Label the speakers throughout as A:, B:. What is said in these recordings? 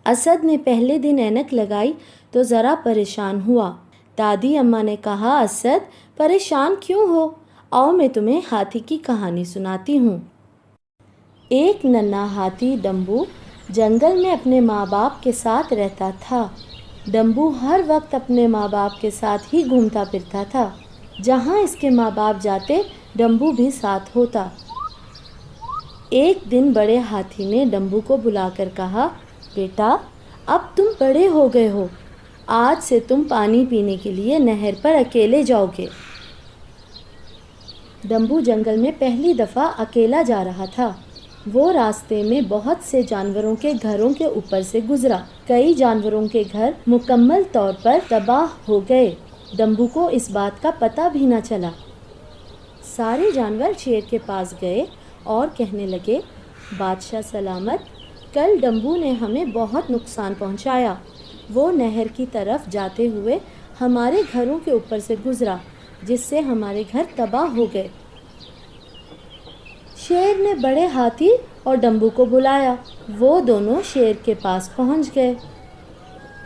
A: اسد نے پہلے دن اینک لگائی تو ذرا پریشان ہوا۔ دادی اماں نے کہا، اسد پریشان کیوں ہو؟ آؤ میں تمہیں ہاتھی کی کہانی سناتی ہوں۔ ایک ننھا ہاتھی ڈمبو جنگل میں اپنے ماں باپ کے ساتھ رہتا تھا۔ ڈمبو ہر وقت اپنے ماں باپ کے ساتھ ہی گھومتا پھرتا تھا۔ جہاں اس کے ماں باپ جاتے ڈمبو بھی ساتھ ہوتا۔ ایک دن بڑے ہاتھی نے ڈمبو کو بلا کر کہا، بیٹا اب تم بڑے ہو گئے ہو، آج سے تم پانی پینے کے لیے نہر پر اکیلے جاؤ گے۔ ڈمبو جنگل میں پہلی دفعہ اکیلا جا رہا تھا۔ وہ راستے میں بہت سے جانوروں کے گھروں کے اوپر سے گزرا۔ کئی جانوروں کے گھر مکمل طور پر تباہ ہو گئے۔ ڈمبو کو اس بات کا پتہ بھی نہ چلا۔ سارے جانور شیر کے پاس گئے اور کہنے لگے، بادشاہ سلامت، کل ڈمبو نے ہمیں بہت نقصان پہنچایا۔ وہ نہر کی طرف جاتے ہوئے ہمارے گھروں کے اوپر سے گزرا، جس سے ہمارے گھر تباہ ہو گئے۔ شیر نے بڑے ہاتھی اور ڈمبو کو بلایا۔ وہ دونوں شیر کے پاس پہنچ گئے۔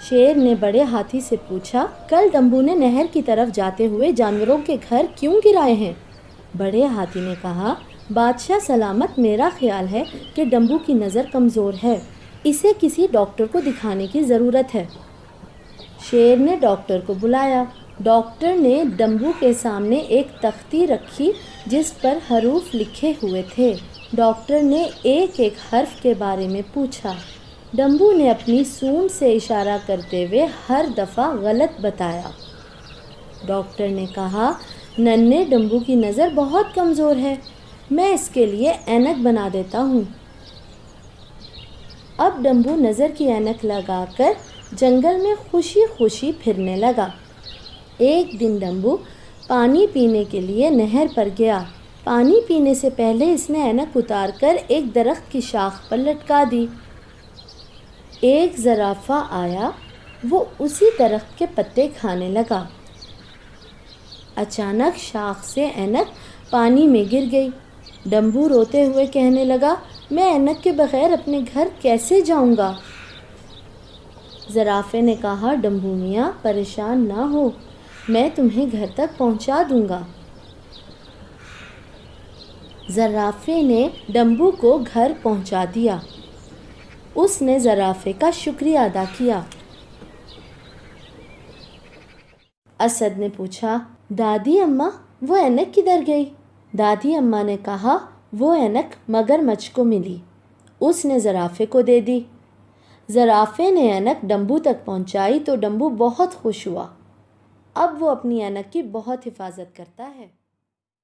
A: شیر نے بڑے ہاتھی سے پوچھا، کل ڈمبو نے نہر کی طرف جاتے ہوئے جانوروں کے گھر کیوں گرائے ہیں؟ بڑے ہاتھی نے کہا، بادشاہ سلامت، میرا خیال ہے کہ ڈمبو کی نظر کمزور ہے، اسے کسی ڈاکٹر کو دکھانے کی ضرورت ہے۔ شیر نے ڈاکٹر کو بلایا۔ ڈاکٹر نے ڈمبو کے سامنے ایک تختی رکھی جس پر حروف لکھے ہوئے تھے۔ ڈاکٹر نے ایک ایک حرف کے بارے میں پوچھا۔ ڈمبو نے اپنی سونڈ سے اشارہ کرتے ہوئے ہر دفعہ غلط بتایا۔ ڈاکٹر نے کہا، ننھے ڈمبو کی نظر بہت کمزور ہے، میں اس کے لیے اینک بنا دیتا ہوں۔ اب ڈمبو نظر کی اینک لگا کر جنگل میں خوشی خوشی پھرنے لگا۔ ایک دن ڈمبو پانی پینے کے لیے نہر پر گیا۔ پانی پینے سے پہلے اس نے اینک اتار کر ایک درخت کی شاخ پر لٹکا دی۔ ایک زرافہ آیا، وہ اسی درخت کے پتے کھانے لگا۔ اچانک شاخ سے اینک پانی میں گر گئی۔ ڈمبو روتے ہوئے کہنے لگا، میں اینک کے بغیر اپنے گھر کیسے جاؤں گا؟ زرافے نے کہا، ڈمبو میاں پریشان نہ ہو، میں تمہیں گھر تک پہنچا دوں گا۔ زرافے نے ڈمبو کو گھر پہنچا دیا۔ اس نے زرافے کا شکریہ ادا کیا۔ اسد نے پوچھا، دادی اماں وہ اینک کدھر گئی؟ دادی اماں نے کہا، وہ اینک مگرمچھ کو ملی، اس نے زرافے کو دے دی۔ زرافے نے اینک ڈمبو تک پہنچائی تو ڈمبو بہت خوش ہوا۔ اب وہ اپنی اینک کی بہت حفاظت کرتا ہے۔